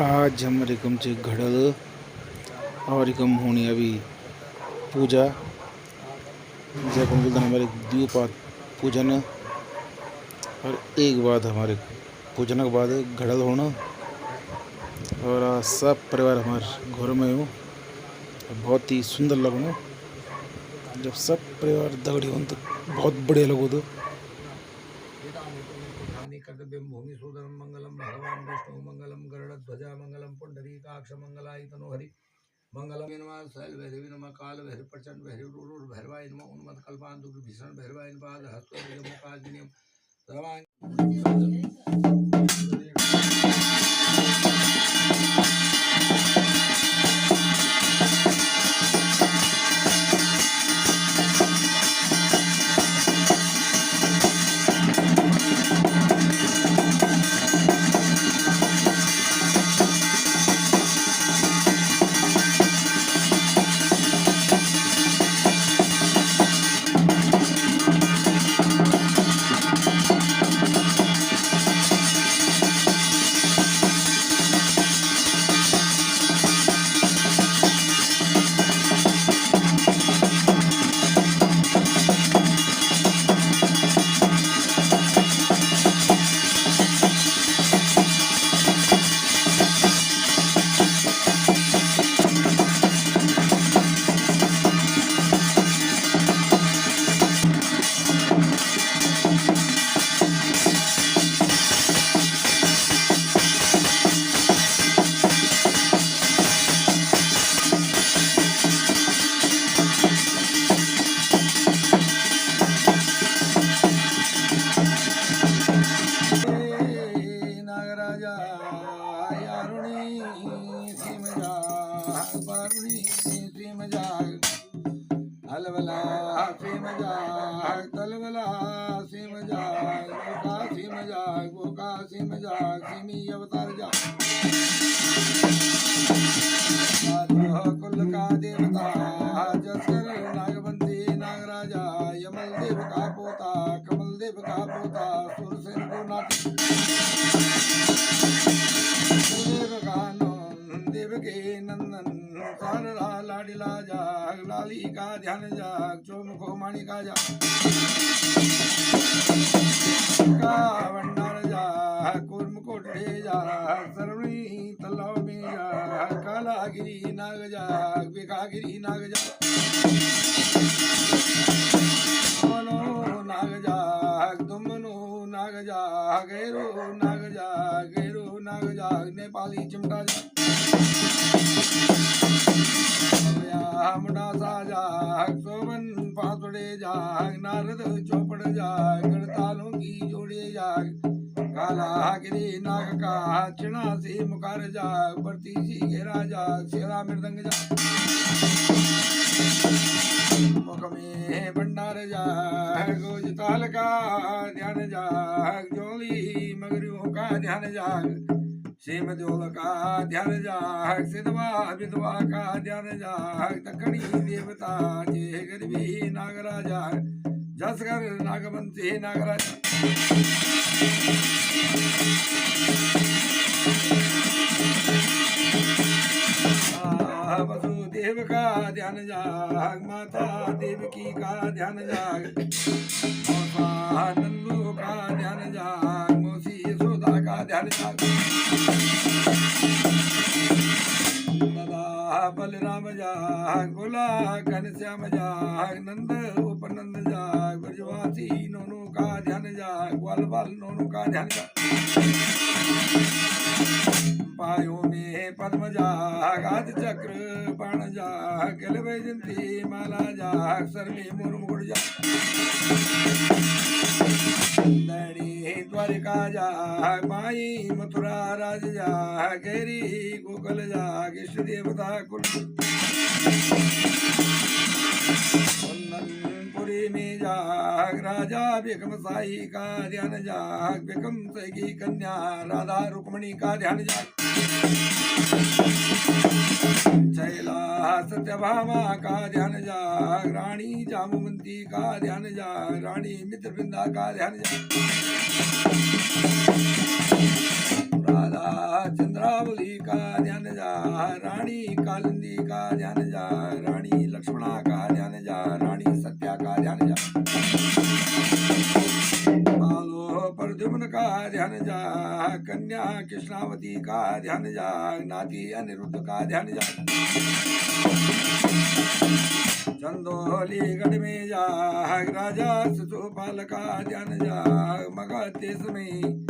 आज हम रिकम चे घड़ल और रिकम होनी अभी पूजा जैकम बोलते हमारे द्वीपात पूजन और एक बाद हमारे पूजन के बाद घड़ल होना और आज सब परिवार हमारे घर में हो। बहुत ही सुंदर लगना जब सब परिवार दगड़ी हो तो बहुत बढ़िया लगो। तो कर्तव्यं भूमि सूदरं मंगलम भगवान विष्णु मंगलम गरुड़ध्वजा मंगलम पुंडरीकाक्ष मंगलायतनो हरि मंगलम नमः शैल भैरवी नमः काल भैरव प्रचंड भैरव रूर भैरवाय नमः उन्मत्त कल्पांतु भीषण भैरवाय पाद हस्त मुखाग्नियम सर्वांग अलवला सिम जाग तलवला सिम जाग बोका सिम जाग सिमी अवतार जा कुल का देवता जसकर नागवंती नागराजा यमल देव का पोता कमल देव का पोता सुरसेन को नाती देव का देव के नंदन सारा लाडिला जाग लाली का ध्यान जाग चौमुखो माणी का जाग का भंडार जाग कुर्म कोटड़े जाग सरवणी तलाव में जाग कालागिरी नाग जाग बेकागिरी नाग जाग मोनो नाग जाग दुमनो नाग जाग गैरो नाग जाग नेपाली चिमटा जाग मुंडा सा जाग सोमन पातुड़े जाग नारद चौपड़ जाग गड़तालों की जोड़े जाग काला गिरी नाग का चिणा से मुखार जाग बरती सी घेरा जाग शेरा मृदंग जाग मुख में भंडार जाग गोजताल का ध्यान जाग जोली मगरियों का ध्यान जाग सेम देवल का ध्यान जाग सिद्धवा विधवा का ध्यान जाग दक्षिणी देवता जे गरीबी नागराजा जसकर नागवंती नागराजा वसुदेव का ध्यान जाग माता देवकी का ध्यान जाग नंदू का ध्यान जाग मौसी यशोदा का ध्यान जाग बलराम जाग बोला घनश्याम जाग नंद उपनंद जाग ब्रजवासी नोनू का ध्यान जाग ग्वाल बाल नोनू का ध्यान जाग पायों में पद्म जाग आदि चक्र बाण जाग गल वैजंती माला जाग सर में मोर मुकुट जाग द्वारिका जाग माई मथुरा राज जाग गैरी गोकुल जाग इष्ट देवता कुल पुरी में जाग राजा बेगम साई का ध्यान जाग बेगम की कन्या राधा रुक्मणी का ध्यान जाग शैला सत्यभामा का ध्यान जाग रानी जामुवंती का ध्यान जाग रानी मित्रवृंदा का ध्यान जाग राधा चंद्रावली का ध्यान जा, रानी कालिंदी का ध्यान जा, रानी लक्ष्मणा का ध्यान जा, रानी सत्या का ध्यान जा, आलो प्रद्युम्न का ध्यान जा, कन्या कृष्णावती का ध्यान जा, नाती अनिरुद्ध का ध्यान जा, चंदोलीगढ़ में जा, राजा शिशुपाल का ध्यान जा, मगध देश में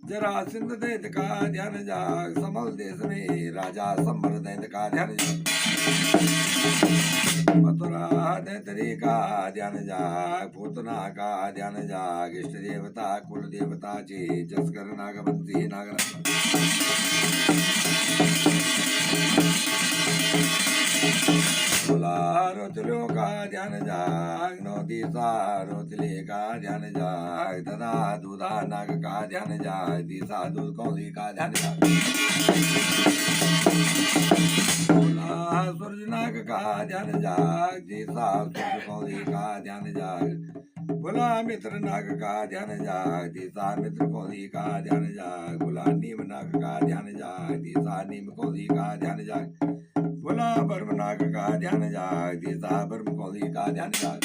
जरासंध दैत्य का ध्यान जा, समल देश में राजा संबर दैत्य का ध्यान जा, मथुरा दैतरी का ध्यान जा, पूतना का ध्यान जा, इष्ट देवता कुल देवता चे जसकर नागवंती नागराज, रोतलियों का ध्यान जाग, दिशा रोतले का ध्यान जाग, तथा दूधा नाग का ध्यान जाग, दिशा दूध कौली का ध्यान जाग, सूर्य नाग का ध्यान जाग, दिशा सूर्य कौली का ध्यान जाग, बोला मित्र नाग का ध्यान जाग, दिशा मित्र कौली का ध्यान जाग, बोला नीम नाग का ध्यान जाग, दिशा नीम कौली का ध्यान जाग, बोला ब्रह्म नाग का ध्यान जाग, दिशा ब्रह्म कौली का ध्यान जाग,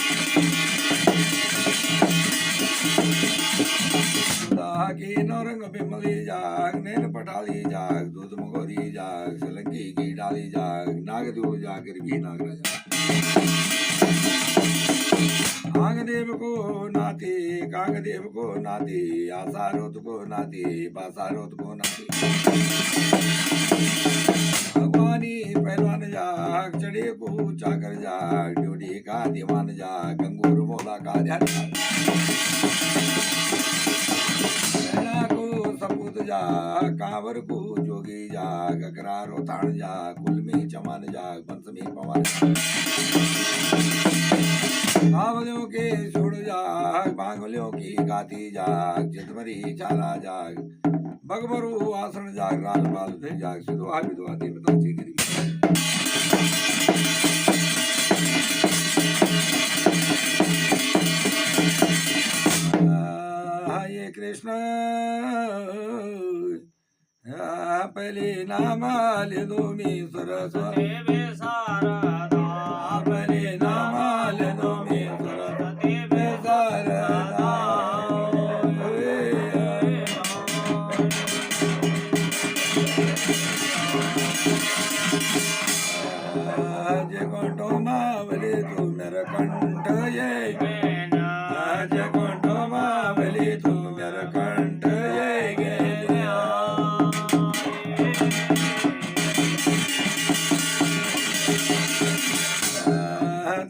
की नौरंग बिमली जाग, नैन पटाली जाग, दूध मगोरी जाग, सोलंकी की डाली जाग, नागदेव जाग भी नागराजा, आंगदेव को नाती कांगदेव को नाती, आसारोत को नाती बासारोत को नाती, भगवानी पहलवान जाग, चढ़े को चाकर जाग, ड्यूटी का दीवान जाग, गंगूर मोला का ध्यान जाग, सेना को सपूत जाग, कांवर को जोगी जाग, अकरार रोतान जाग, कुल में चमान जाग, बंस में पवन बावलियों के सुड़ जाग, बांगलियों की गाती जाग, चितमरी चाला जाग, बगबरू आसन जाग, राल बाल फिर जाग, सिद्धवा विधवा देवता गिरी हरे कृष्ण पहले नाम ले दो मी सरस्वती सारदा, पहले नाम ले दो मी सरस्वती सारदा, जय कंठो मावली तू मेरा कंठ ये, जय कंठो मावली तू मेरा कंठ ये,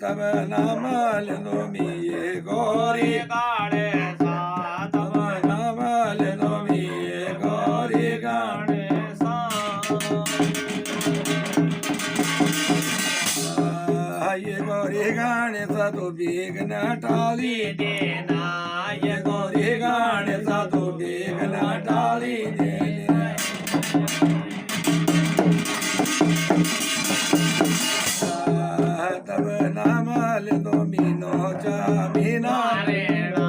तब नाम लेनो मी ये गौरी गाड़े सा, तब नाम लेनो मी ये गौरी गाड़े सा, ये गौरी गाने सा तो बेगन टाली देना, ये गौरी गाने सा तो बेगन टाली देना, तब नाम लेनो मीनो चा मीना रेणा,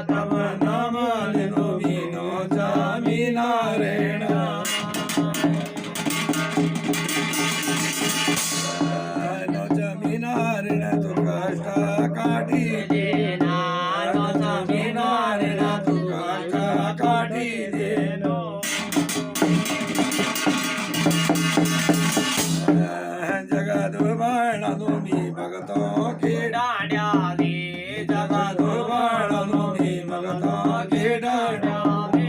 तब नाम लेनो मीनो चा मीना रेणा, नो चा मीना रेणा तू कष्ट काटी देना, नो चा मीना रेणा तू कष्ट काटी देना, जगत बाणा तुम्ही भगतों की डाड्याली, जगत बाणा तुम्ही भगतों की डाड्याली,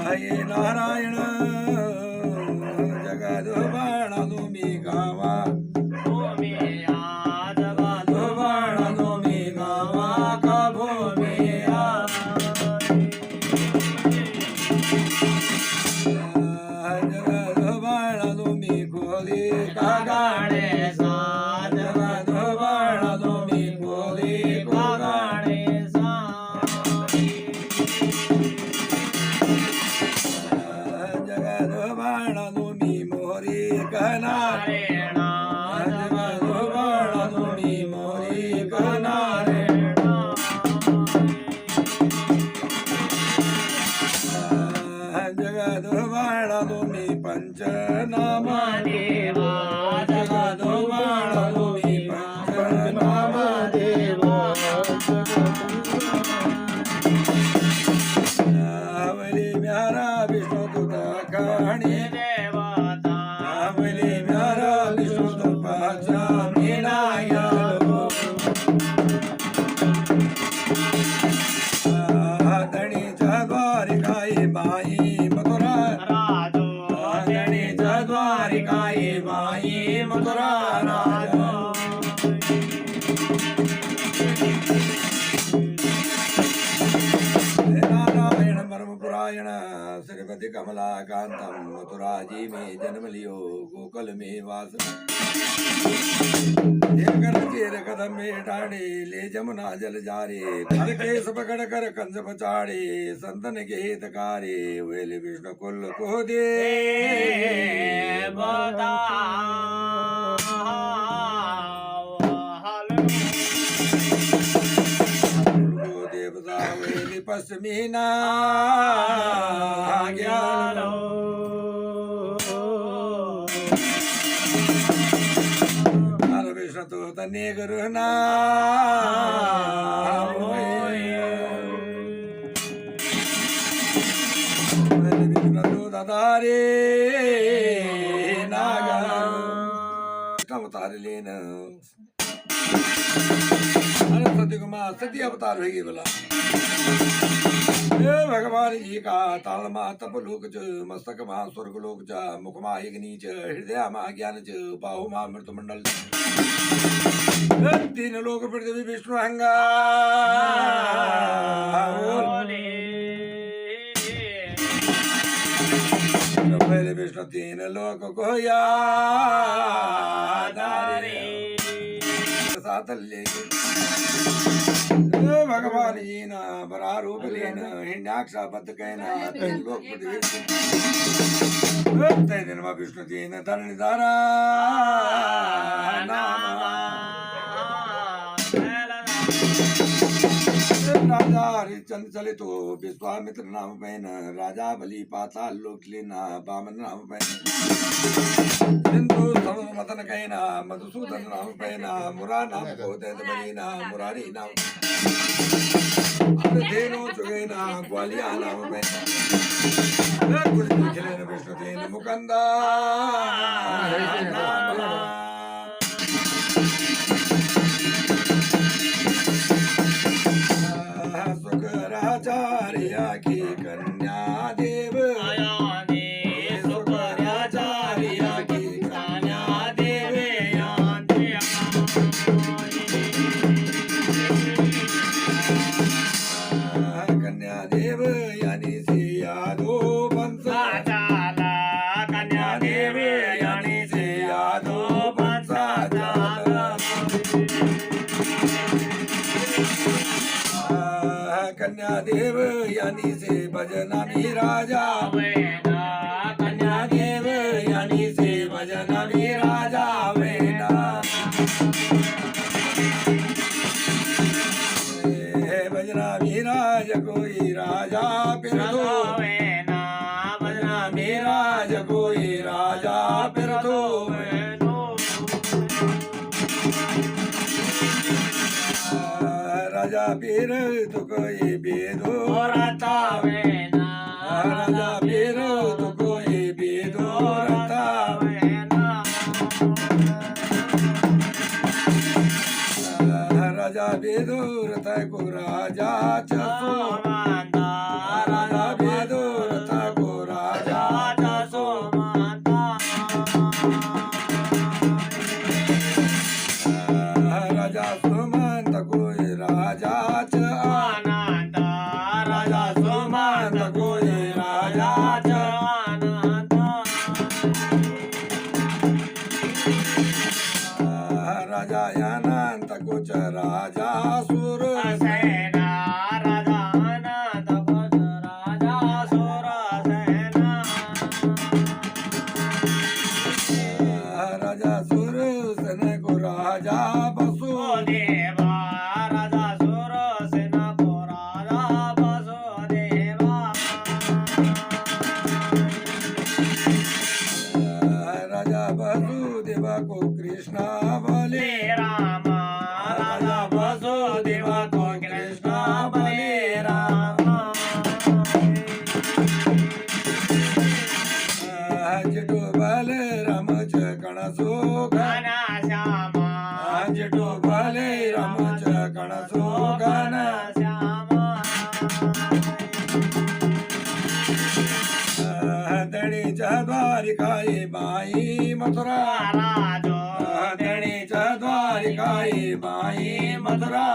हे नारायण जगत बाणा तुम्ही गावा, जगत बाणा तुम्ही गावा का भूमिया, जगत बाणा तुम्ही खोली का गाणे सा, जगत बाणा तुम्ही खोली का गाणे सा, जगत बाणा तुम्ही मोरी कनारेणा, जगत बाणा तुम्ही मोरी कनारेणा, जगदोबाळा तुम्ही पंचनामा देवा जगदोबाळा तुम्ही पंचनामा देवा आवली म्यारा विष्णू तुझा कहाणी देवता आवली म्यारा विष्णू तुझा मीनाया धणीच्या द्वारिकाई बाई मथुरा राजो धणीच्या द्वारिकाई बाई मथुरा राजो नारायण परमपुरायण श्रीपति कमला कांतम मथुरा जी में जन्म लियो गोकुल में वास चेर कदम में टाड़े ले जमुना जल जारे कर केस पकड़ कर कंस बचाड़े संतन के हितकारे वेले विष्णु कुल को दे बता देवता वेली पश्चिमीना ज्ञानो विष्णु तने गुरुना विष्णु दादारे नागा अवतार लेना सती कुमार सती अवतार होगी बोला भगवान जी का तालमा तप लोक च मस्तक मा स्वर्ग लोक च मुख मा एक नीच हृदय मा ज्ञान च बाहु मा मृत मंडल तीन लोक पृथ्वी विष्णु हंगा पहले विष्णु तीन लोक को याद साथ ले भगवान जी ना बरा रूप लेना हिंडाक्षा बद कहना तीन लोक पृथ्वी तय दिन मा विष्णु तीन धरण धारा राजा हरिश्चंद्र चले तो विश्वामित्र नाम पैन राजा बलि पाताल लोक लेना बामन नाम पैन सिंधु मदन कहना मधुसूदन नाम पैना मुरा नाम को दैत बलीना मुरारी नाम धेनु चुगैना ग्वालिया नाम पैना कुल खिलन विष्णु तीन मुकंदा शुक्राचार्य की कन्या देव शुक्राचार्य की कन्या देव कन्या देव यानी से यादो वंश कन्या देव यानी से यादो वंश कन्या देव यानी से भजनामी राजा कन्या देव यानी से भजनामी राजा वेना भजनामी राज कोई राजा फिर दो भजनामी राज कोई राजा फिर दो राजा पीर तो कोई बेदो रता वेना राजा पीर तो कोई बेदो रता वेना राजा बेदो रता को राजा चसो माता राजा बेदो रता को राजा चसो माता राजा सुमंत कोई राजा च आनंद राजा सुमंत कोई राजा च आनंद राजा अनंत कुछ राजा सुर सेना राजा दणीच्या द्वारिकाई बाई मथुरा राजो दणीच्या द्वारिकाई बाई मथुरा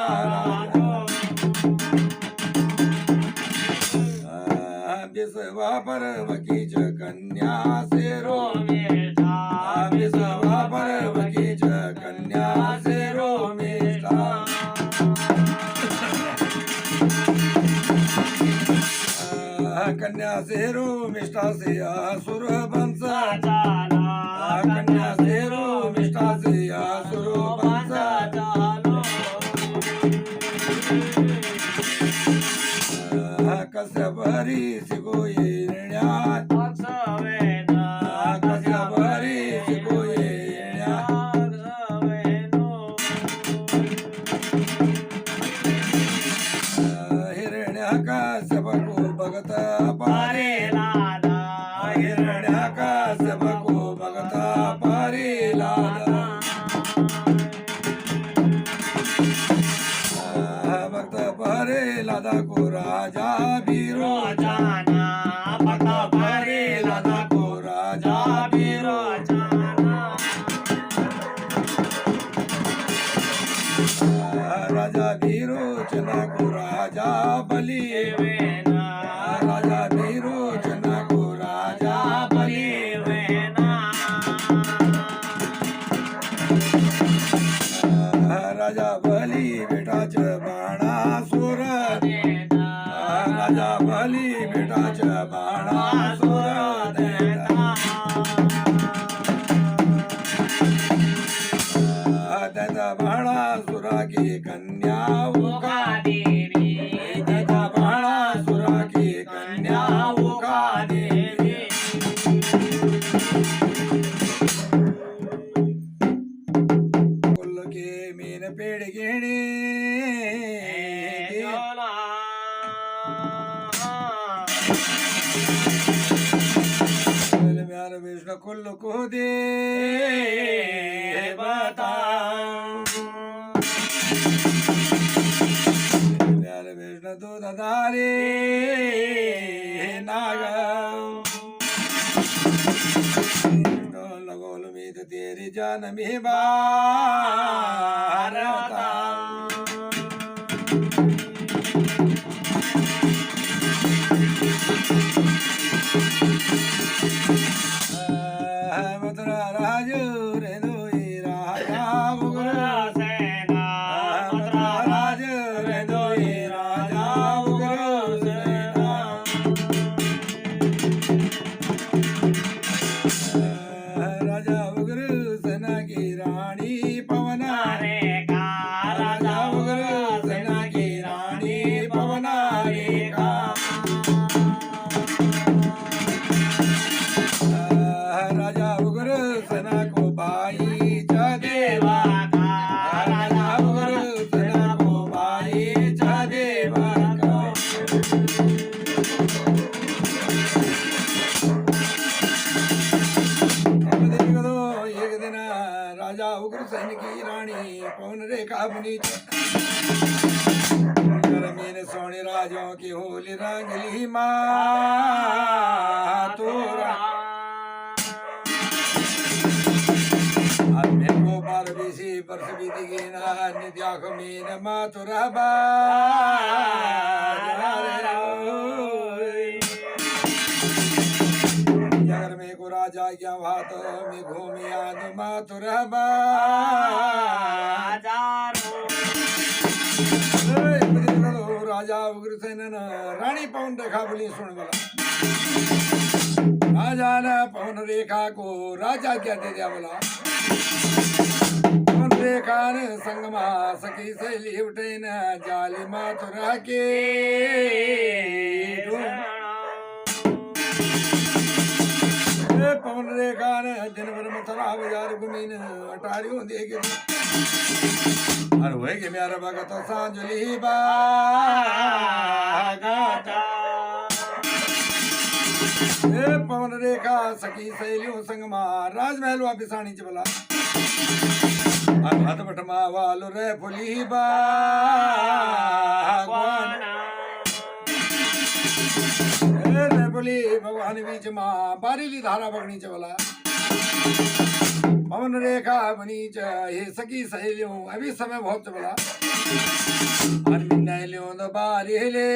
बिसवा परवकीच कन्या सेरो बिसवा परवकीच कन्या सेरो मेष्टा कन्या सेरो मिष्टा से असुर वंश कन्या सेरो मिष्टा से असुर वंश कश्यप हरी सिगो येण्या कश्यप हरी सिगो येण्या हिरण्या कश्यप को भगत पारे हिरण्या कश्यप को भगत पारे लादा भक्त पारे लादा को राजा बीरो भक्त पारे लादा को राजा बीरो राजा बीरो चना को राजा बलि राजा बीरो चना को राजा बलि राजा बलि बेटा च बाणासुर राजा बलि बेटा च बाणासुर दैता बाणासुरा की कन्या उका दैता बाणासुरा की कन्या उका देवी कुल के मीन पेड़ घेणे म्यार विष्णु कुल को दे बता म्यार विष्णु दूध धारे नाग लगोल मीत तेरी जान में बारता मथुरा राज रे दोई राजा उग्र सेना मथुरा राज रे दोई राजा उग्र सेना राजा उग्र सेना की रानी पवना रेखा राजा उग्र सेना की रानी पवना रेखा राजा उग्र सेना को बाई च देवा राजा उग्र सेना को बाई च देवा एक दिन राजा उग्र सेन की रानी पवन रेखा बनी मीन सोनी राजों की होली रंगली माँ तोरा को पार्वती परस बीती गिना नित्याख मीन मातुरा जगर में को राजा क्या भात में घूमी आद मातुरा राजा उग्रसेन रानी पवन रेखा बोली सुन बोला राजा ने पवन रेखा को राजा क्या दे दिया बोला पवन रेखा ने संगमा सखी से लिपटे न जाली माथुरा के पवन रेखा ने दिन भर मथुरा बाजार घूमी न अटारियों देगी अरे के मेरा भगत सांजलि बागाता पवन रेखा सखी सहेलियों संग राजमहल वापिस आनी चला हथ बटमा वालो रे फुली बागवान रे बोली भगवान बीच माँ बारीली धारा बगनी चवला पवन रेखा बनी च हे सखी सहेलियों अभी समय बहुत चवला अरविंदलियों द बारीले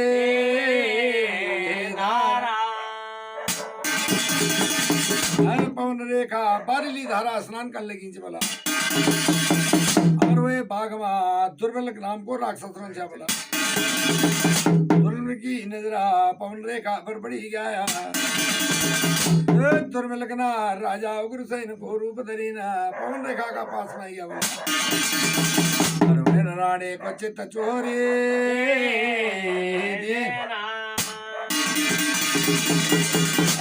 धारा हर पवन रेखा बारीली धारा स्नान कर लगी चवला और वे बागमा दुर्बल नाम को राक्षस रंचा बोला दुर्बल की नजरा पवन रेखा पर पड़ी गया दुर्बल ना राजा उग्रसेन को रूप धरीना पवन रेखा का पास में गया बोला राणे को चित्त चोरी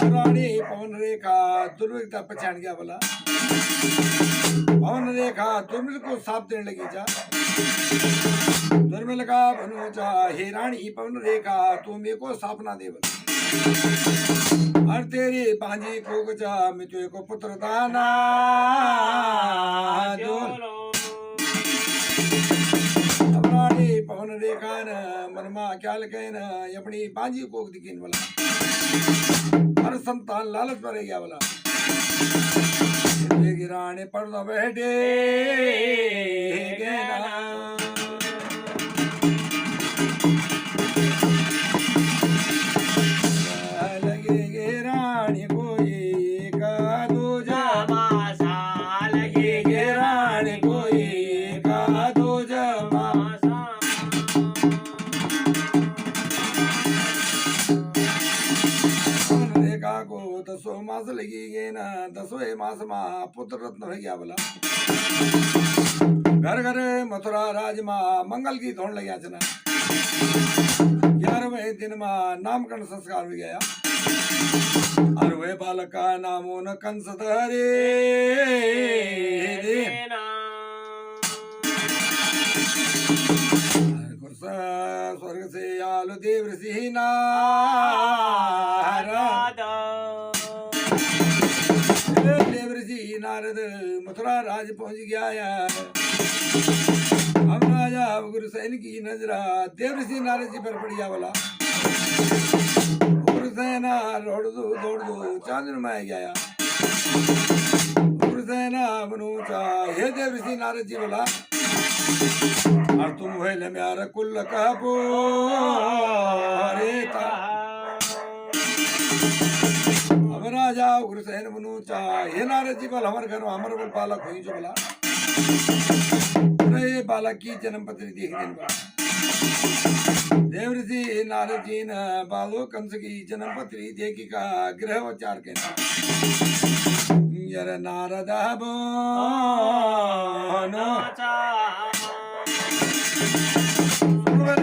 रानी पवन रेखा दुर्बल पहचान गया बोला पवन रेखा दुर्मिल को साफ देने लगी जा दुर्मिल का बनो जा हे रानी पवन रेखा तू मेरे को साफ ना दे बोल हर तेरी पांजी को जा मैं तुझे को पुत्र दाना जो रानी पवन रेखा न मनमा क्या लगे न अपनी पांजी को दिखीन बोला हर संतान लालच पर गया बोला गिराने पर तो बैठे लगे गिराने को एक दो जमासा लगे गिराने को एक दो जमासा रेखा को 10 मास लगी गए ना 10वें मास माँ पुत्र रत्न हो गया बोला घर घर मथुरा राज माँ मंगल की धोन लगा चना 11वें दिन माँ नामकरण संस्कार हो गया और वे बालक का नाम न कंस धरे स्वर्ग से आलू देव ऋषि नारदा नारद मथुरा राज पहुंच गया यार अब राजा उग्रसेन की नजरा देवऋषि नारद जी पर पड़ गया बोला उग्रसेना दौड़ दो चांदन में गया उग्रसेना बनूचा हे देवऋषि नारद जी बोला और तुम हुए मेरा कुल कपो रेता राजा उग्रसेन मनुचा हे नारद जी बल हमारे घर में हमारे बल बालक हुई जो बोला ये बालक की जन्म पत्री देख देने बोला देवऋषि नारद जी ने बालो कंस की जन्म पत्री देखी का गृह उच्चार के यर नारद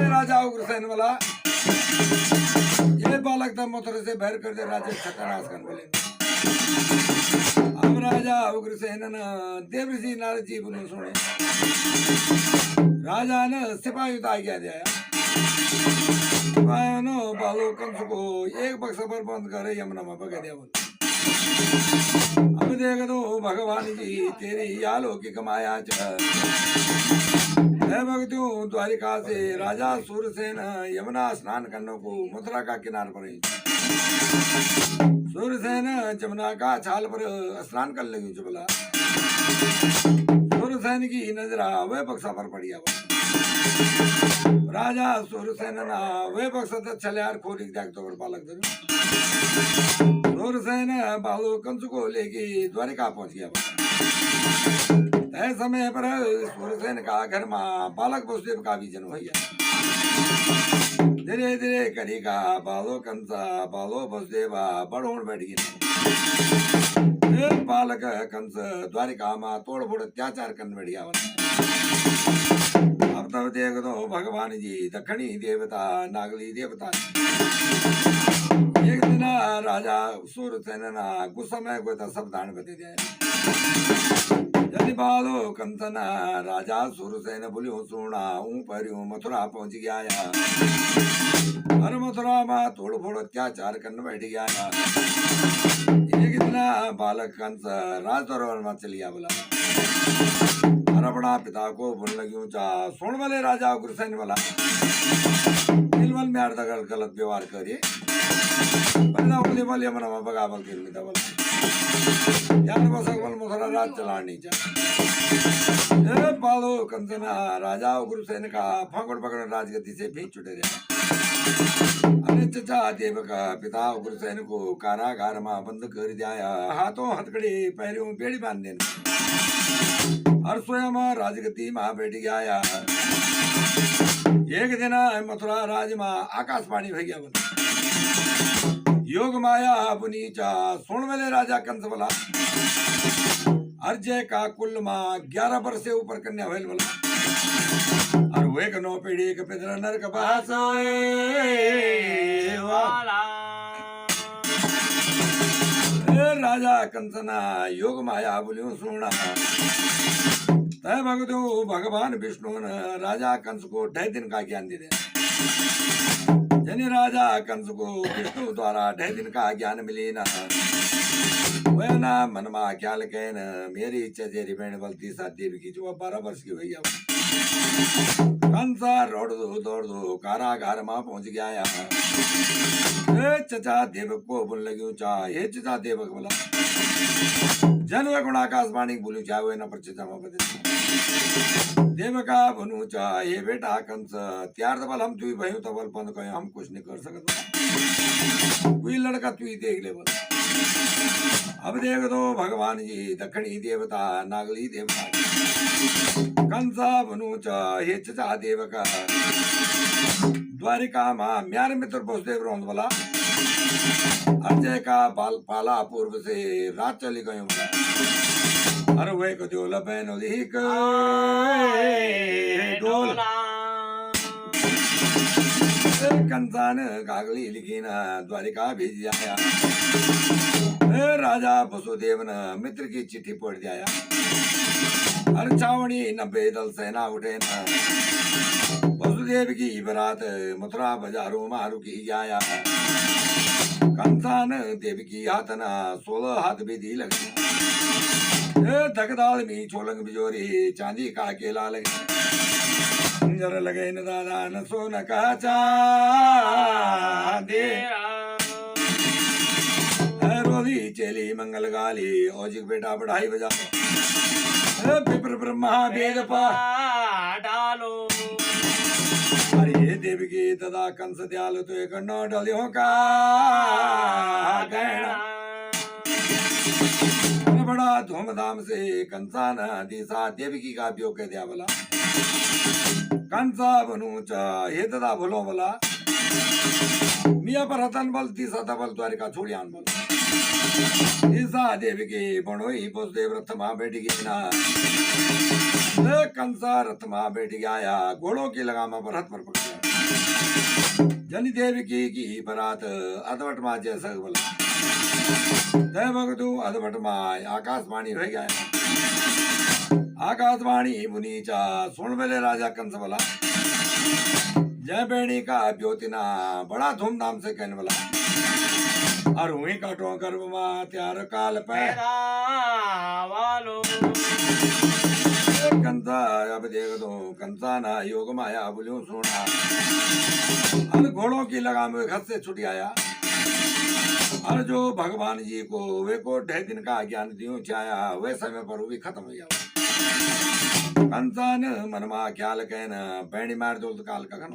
राजा उग्रसेन बोला ये बालक था मथुरा से बैर कर दे राजा छतनाश कर बोले अब राजा उग्रसेन न देवऋषि नारद जी बोले सुने राजा ने सिपाही उतार गया दिया सिपाही ने बालो कंस को एक बक्सा पर बंद करे यमुना में बगा दिया बोले अब देख दो भगवान जी तेरी अलौकिक माया भक्तों द्वारिका से राजा सूरसेन यमुना स्नान करने को मथुरा का किनार पर सूरसेन यमुना का छाल पर स्नान कर लगी जो बोला सूरसेन की नजरा वे बक्सा पर पड़ी राजा सूरसेन ना वे बक्सा तो चले यार खोरी देख तो बालक धरो सूरसेन बालो कंस को लेके द्वारिका पहुंच गया तय समय पर सूरसेन का घर में बालक वसुदेव का भी जन्म हो गया धीरे धीरे करी का बालो कंसा बालो वसुदेव बड़ोड़ बैठ गया बालक कंस द्वारिका में तोड़ फोड़ अत्याचार कर बैठ गया अब तब देख दो भगवान जी दक्षिणी देवता नागली देवता एक दिन राजा सूरसेन ना गुस्सा में कोई सब दान बते दिया जल्दी बालो कंसन राजा सूरसेन बोलियो सोना ऊपर मथुरा पहुंच गया हर मथुरा में तोड़ फोड़ अत्याचार करने बैठ गया एक दिन बालक कंस राज दरबार में चल गया बोला और अपना पिता को बोलने लगी ऊंचा सुन वाले राजा उग्रसेन बोला बल में अर्ध गलत व्यवहार करिए बना बोले बल ये मना बगा बल के में दबल यार बस बल मुसरा राज चलानी चाहिए ए पालो कंसना राजा उग्रसेन का फांगड़ पकड़ राजगद्दी से भी छुटे गया अरे चचा देव का पिता उग्रसेन को कारागार में बंद कर दिया हाथों हथकड़ी पैरों बेड़ी बांध देने और स्वयं राजगद्दी में बैठ गया एक दिन मथुरा राज में आकाशवाणी हो गया योग माया पुनीचा सुन वाले राजा कंस बोला अर्जय का कुल मां 11 वर्ष से ऊपर कन्या भेल बोला और वो एक 9 पीढ़ी के पितर नरक बास वाला राजा कंसना योग माया बोलियो सुना तय भगतो भगवान विष्णु ने राजा कंस को 2.5 दिन का ज्ञान दे दिया जनी राजा कंस को विष्णु द्वारा 2.5 दिन का ज्ञान मिली ना वह ना मनमा ख्याल कह न मेरी इच्छा तेरी बहन बलती साथ देवी की जो 12 वर्ष की हुई कंसा रोड दौड़ दो कारागार में पहुंच गया चचा देवक को बोल लगी चाह हे चचा देवक बोला जनवे गुण आकाशवाणी बोलू चाहे न पर चचा में बदल देवका बनू चाहे बेटा कंस त्यार दबल हम तुई भयो तबल बंद कहे हम कुछ नहीं कर सकते कोई लड़का तुई देख ले बोला अब देख दो भगवान जी दक्षिणी देवता नागली देवता कंसा बनू चाहे चचा देवका द्वारिका मां म्यार मित्र बसदेव रोंद बोला अजय का बाल पाला पूर्व से रात चली गई बोला अरे वे को जो लबैन लिख डोला कंसान कागली लिखी ना द्वारिका भेज आया राजा वसुदेव ने मित्र की चिट्ठी पढ़ दिया हर छावनी 90 दल सेना उठे ना वसुदेव की बरात मथुरा बाजारों में रुकी गया कंसान देव की हाथ ना 16 हाथ विधि लगी धकदाल में छोलंग बिजोरी चांदी का केला लगे जर लगे न दादा न सोन का चांदी रोधी चेली मंगल गाली औजिक बेटा बढ़ाई बजा विप्र ब्रह्मा वेद पा डालो अरे देव की तदा कंस दयालु तो एक नौ डलियों का गहना बड़ा धूमधाम से कंसा न दिशा देवकी का वियोग कर दिया बोला कंसा बनू हे तदा बोलो बोला मिया पर हतन बल दिशा तबल द्वारिका छोड़ियान बोल दिशा देवकी बनोई वसुदेव रथ मां बैठ गई ना कंसा रथ मां बैठ गया घोड़ों की लगामा पर हाथ पर पकड़ गया जनी देवकी की बरात अधवट मां जैसा बोला जय भगतु अधवट माय आकाशवाणी हो गया आकाशवाणी मुनीचा सुन वेले राजा कंस बोला जय बेणी का ज्योतिना बड़ा धूमधाम से कहने वाला और हुई काटो गर्भ मां त्यार काल पैरा वालो कंसा अब देख दो कंसा ना योग माया बोलियो सुना हर घोड़ों की लगाम घर से छुट आया और जो भगवान जी को वे को 2.5 दिन का ज्ञान दियो चाया वे समय पर वो भी खत्म हो गया कंसन मनमा ख्याल कहना बैणी मार दो काल का खन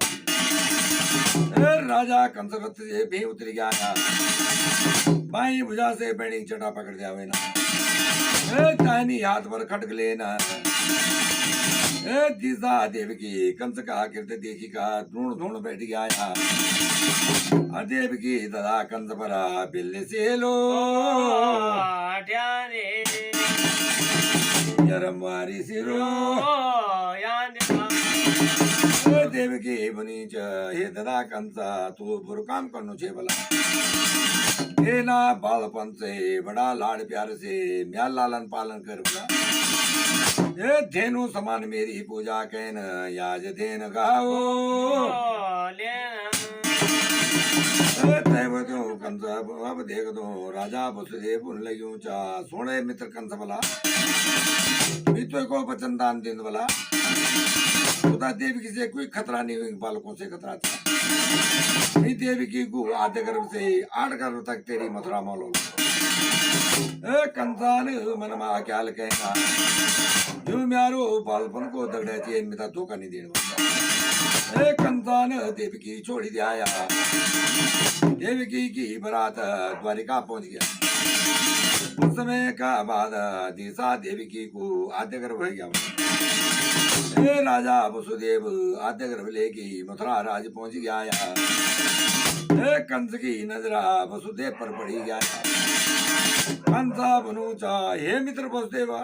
राजा कंस रथ से भी उतर गया बाई भुजा से बैणी चटा पकड़ दिया वे ना दाहिनी हाथ पर खटक लेना दिशा देव की कंस का कीर्ति देखी का ढूंढ ढूंढ बैठ गया देव की तदा कंस परा बिल्ली से लो यरमारी सिरो देव की बनी हे तदा कंसा तू बुर काम करनो छे भला ना बालपन से बड़ा लाड़ प्यार से म्या लालन पालन कर बोला ये धेनु समान मेरी पूजा कहन याज धेन गाओ कंस अब देख दो राजा वसुदेव उन लगियों चा सोने मित्र कंस बोला मित्र को वचन दान देने वाला यशोदा देवकी से कोई खतरा नहीं हुई, बालकों से खतरा था। नहीं देवकी को आधे गर्भ से 8 गर्भ तक तेरी मथुरा मौलो। कंसान मन मा ख्याल कहना जो म्यारो बालपन को दगड़े चेन में था धोखा नहीं देने। कंसान देवकी छोड़ी दिया, देवकी की बारात द्वारिका पहुंच गया। उस समय का बाद दिशा देवकी को आद्य गर्भ हो गया। राजा वसुदेव आद्य गर्भ लेके मथुरा राज पहुंच गया। कंस की नजरा वसुदेव पर पड़ी गया। कंसा बनूचा हे मित्र वसुदेवा,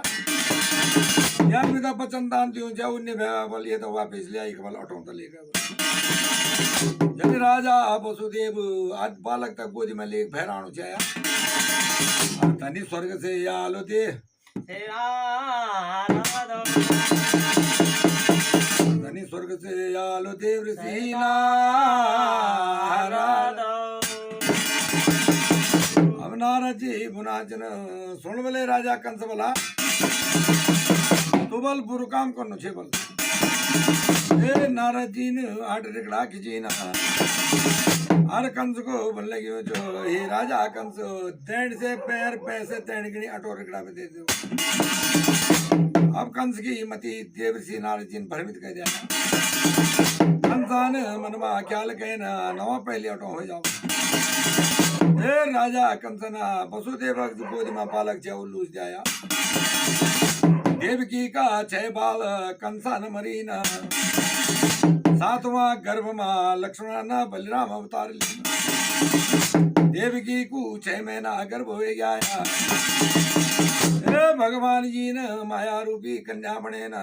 यार मिता बचन दान दियो जाओ ने बल ये तो वापस ले आई कबल ऑटो तो लेगा। जब राजा वसुदेव आज बालक तक गोदी में ले भैराणु जाया। तनी स्वर्ग से आलो दे तनी स्वर्ग से आलो देव ऋषि अब नारद जी बुनाचन सुन बले राजा कंस बला तो बल बुरु काम करनो छे बल। नारद जी ने 8 रिकड़ा खींची ना हर कंस को बोलने लगी जो हे राजा कंस दैंड से पैर पैसे दैंड गिनी 8 रिकड़ा में दे दो। अब कंस की मति देवर्षि नारद जी ने भ्रमित कर दिया। कंसान मनमा ख्याल कहना नवा पहले ऑटो हो जाओ। राजा कंसना वसुदेव गोदी में बालक छे उल्लूस जाया। देवकी का 6 बाल कंसन मरीना 7वां गर्भ मां लक्ष्मण न बलराम अवतार ली। देवकी को 6 महीना गर्भ हो गया। भगवान जी ने माया रूपी कन्या बने न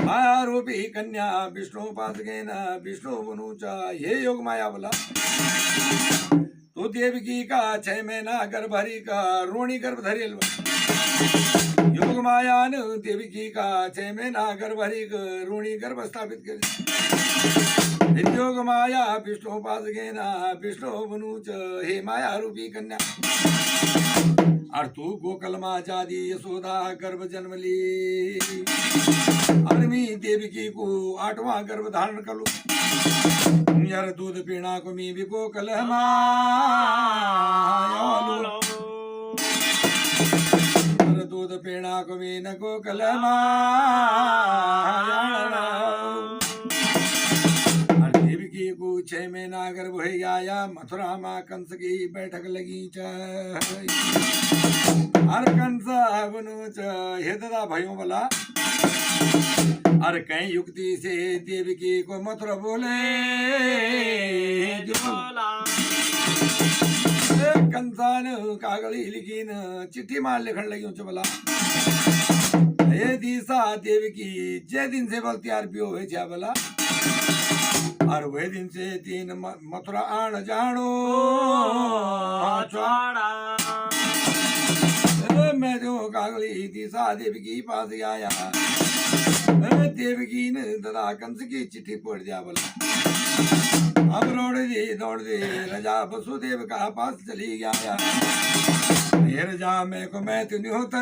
माया रूपी कन्या विष्णु पास गए न विष्णु बनुचा ये योग माया बोला। तो देवकी का 6 महीना गर्भ हरि का रोणी गर्भ धरेल योग माया ने देवकी का 6 महीना गर्भ हरि रोणी गर्भ स्थापित कर। योग माया विष्णु पास गए ना विष्णु बनुच हे माया रूपी कन्या। और तू गोकल मा जादी यशोदा गर्भ जन्म ली। अरमी देवकी को 8वां गर्भ धारण कर लो। यार दूध पीना को मी भी गोकल दूध पीना को मी न गोकल देवकी को 6 महीना गर्भ हो गया। मथुरा माँ कंस की बैठक लगी हर कंस बनुच हे दादा भयो बोला। हर कई युक्ति से देवकी को मथुरा बोले कंसान कागली लिखी न चिट्ठी मार लिखन लगी ऊंचे बोला। हे दिशा देवकी जे दिन से बल तैयार भी हुए जा बोला। और वह दिन से 3 मथुरा आण जानो मैं जो कागली दिशा देवकी पास आया। देवकी ने दादा कंस की चिट्ठी पढ़ दिया बोला। अब दौड़ दे राजा वसुदेव का पास चली गया। ये राजा मैं को मैं तो नहीं होता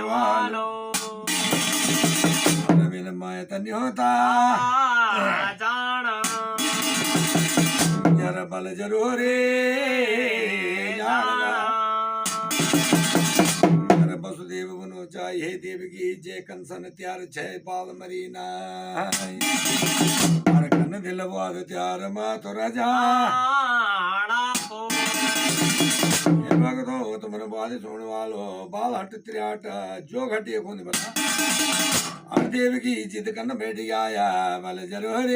वालो मैं तो नहीं होता यार बल जरूर वसुदेव बनो चाहिए देवकी जय कंसन त्यार 6 बाल मरीना हर कन दिल वाद त्यार मातो राजा भगतो तुमने बात सुनने वालो बाल हट 63 जो घटिए कौन बना। और देवकी जिद कन बैठ गया बल जरूर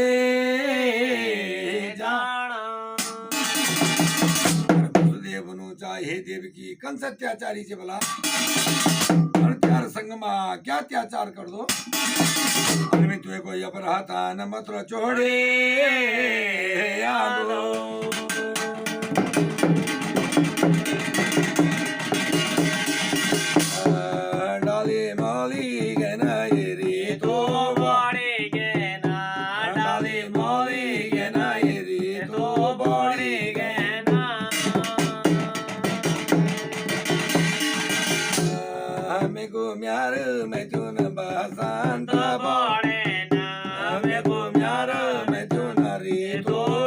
वसुदेव बनो चाहिए देवकी कंस अत्याचारी से बोला। त्यार संग मा क्या अत्याचार कर दो। में तुझे कोई अपराधा न मथुरा छोड़े डाली माली गना ये रे तो बड़े गना डाली माली गना ये रे तो बड़े गना मैं को म्यार मैं चुन बसंत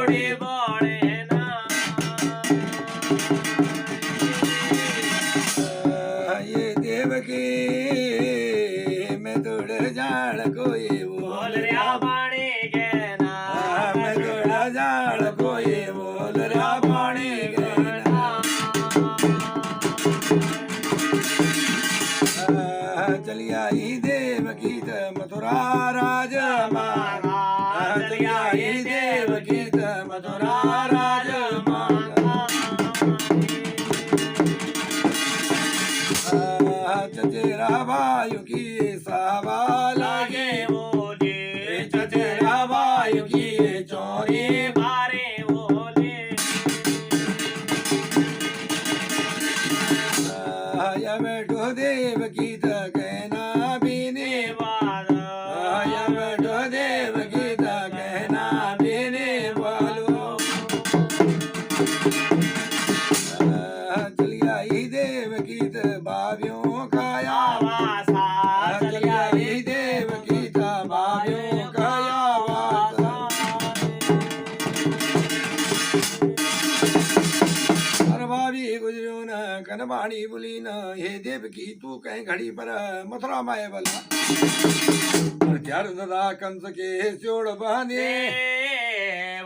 जोड़ी बोले ना ये देवकी मैं तोड़ जाड़ कोई बोल रहा पानी के ना मैं तोड़ जाड़ कोई बोल रहा पानी गना चलिया ही देवकी त मथुरा राज मांगा चलिया ही देवकी त मथुरा राज मांगा चचेरा वायु की सावा लागे बोले चचेरा वायु की चोरी बारे बोले या बैठो देवकी त कहना बीने या बैठो देवकी त कहना बीने बोलो चलिया ही देवकी त बावियों काया आवासा चलिया ही देवकी त बावियों काया वासा अरे भाभी गुजरियो न कनबाणी बुली न हे देवकी तू कहीं घड़ी पर मथुरा माए बला और चार सदा कंस के चोड़ बांधे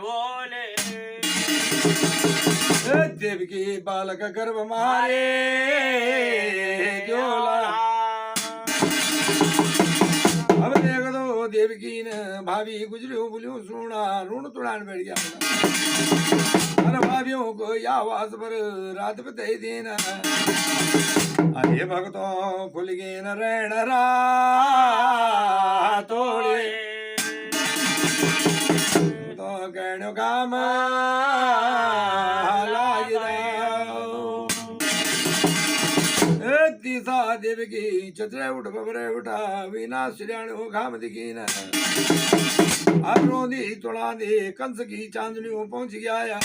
बोले देवकी बालक गर्भ मारे जोला अब देख दो देवकी ने भाभी गुजरियो बुलियो सुना ऋण तुड़ान बैठ गया अरे भाभियों को या आवाज पर रात बते देना अरे भक्तों खुल गए न रैन तोड़े तो कहनो काम तीसा देवकी चतरे उठ बबरे उठा बिना श्रियाणो घाम दिखी न रोंदी तुड़ा दे कंस की चांदनियों पहुंच गया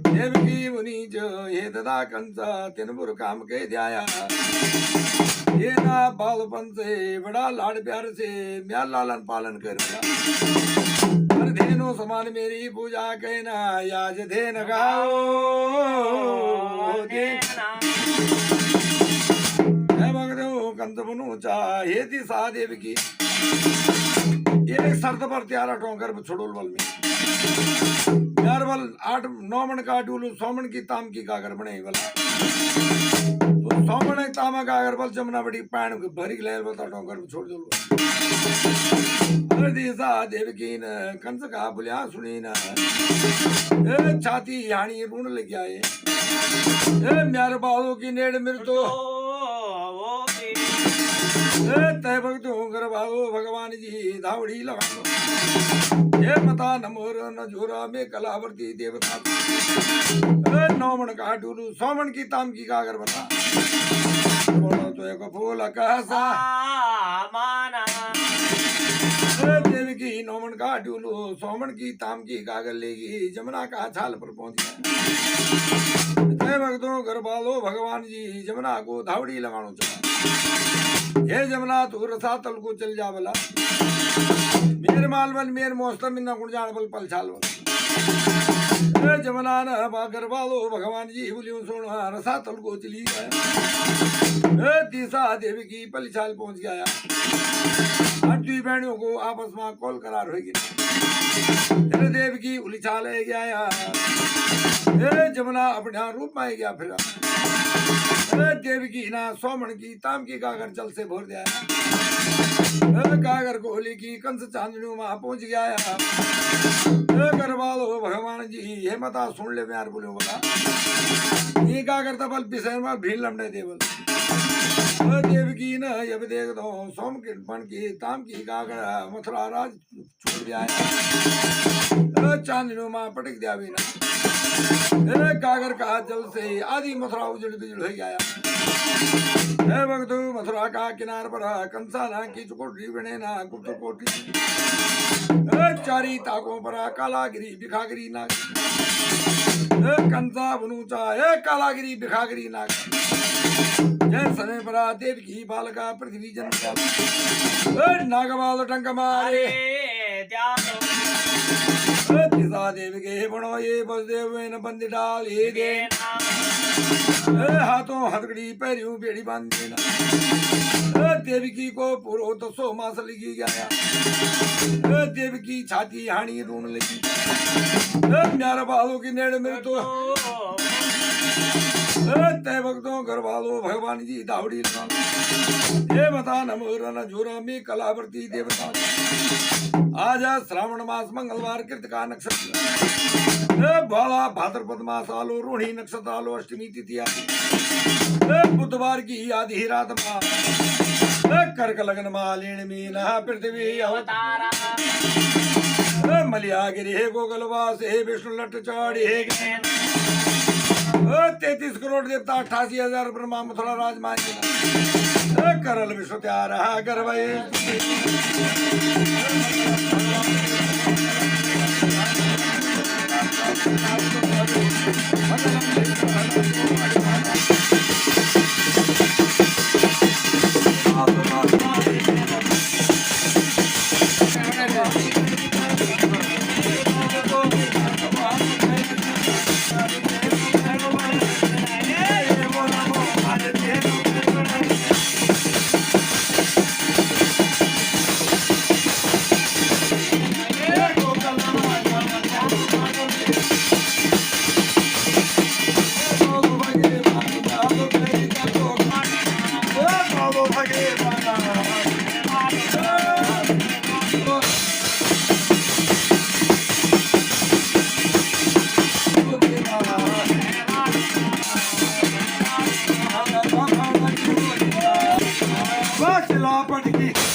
देवकी मुनि जो ये ददा कंस तिनपुर काम के दिया ये ना बालपन से बड़ा लाड़ प्यार से म्या लालन पालन करूंगा हर धेनु समान मेरी पूजा कहना याज धेन गाओ देना कंस बनु चाहे थी सा देवकी एक शर्त पर त्यारा टोंकर छोड़ोल बल में यार बल 8-9 मन का डूलू 100 मन की ताम की कागर बने बला तो 100 मन तामा कागर बल जमुना बड़ी पैन भरी ले बता टोंकर छोड़ दो अरे दिशा देवकी न कंस का बुलिया सुनी न छाती यानी ऋण लग आए म्यार बालों की नेड़ मृतो तय भक्त होकर भागो भगवान जी धावड़ी लगाओ ये मता नमोर न जोरा में कलावर्ती देवता 9 मन का डूलू 100 मन की ताम की कागर बता बोलो तो एक फूल कहसा माना देवकी 9 मन का डूलू 100 मन की ताम की कागर लेगी जमुना का छाल पर पहुंच गया तय भक्तों घर बालो भगवान जी जमुना को धावड़ी लगानो चला हे जमुना तू रसा तल को चल जा बला मेर माल बल मेर मौसम न गुण जान बल पल छाल बल हे जमुना न बागर वालो भगवान जी बोलियो सुन रसा तल को चली गया हे तीसा देवी की पल छाल पहुंच गया हट्टी बहनों को आपस में कॉल करार होगी तेरे देव की उलिछाल है गया हे जमुना अपने रूप में गया फिर देव की ना 100 मन की ताम की कागर चल से भोर दिया कागर को होली की कंस चांदनी वहां पहुंच गया करवालो भगवान जी हे मता सुन ले यार बोलो बता ये कागर तबल पिसर में भील लमड़े देवल देव की न जब देख दो सोम किरण की ताम की कागर मथुरा राज छोड़ दिया चांदनी वहां पटक दिया भी ना कागर का जल से आदि मथुरा उजड़ बिजड़ हो गया हे भक्तों मथुरा का किनार पर कंसा ना की चुकोटी बने ना गुप्त कोटी चारी ताकों पर कालागिरी बिखागिरी नाग कंसा बनुचा हे कालागिरी बिखागिरी नाग जय सने पर देव की बालका पृथ्वी जन नागवाल टंक मारे तिसा देव के बनो ये बसदेव न बंद डाल ये दे हाथों हथकड़ी पैरियों बेड़ी बांध देना देवकी को पुरो तो 100 मास लगी गया देवकी छाती हानी रून लगी म्यारा बालों की नेड़ मेरे तो तय भक्तों घर वालों भगवान जी दावड़ी लगा ये बता नमोरन जोरा में कलावर्ती देवता आज श्रावण मास मंगलवार कृतिका नक्षत्र बाला भाद्रपद मास आलो रोहिणी नक्षत्र आलो अष्टमी तिथि आदि बुधवार की आधी रात माँ कर्क लगन मालिन मीना पृथ्वी अवतारा मलिया गिरे गोगलवास हे विष्णु लट चाड़े 33 करोड़ देवता 88,000 ब्रह्मा मथुरा राजमान करल विश्व त्यार कर पट की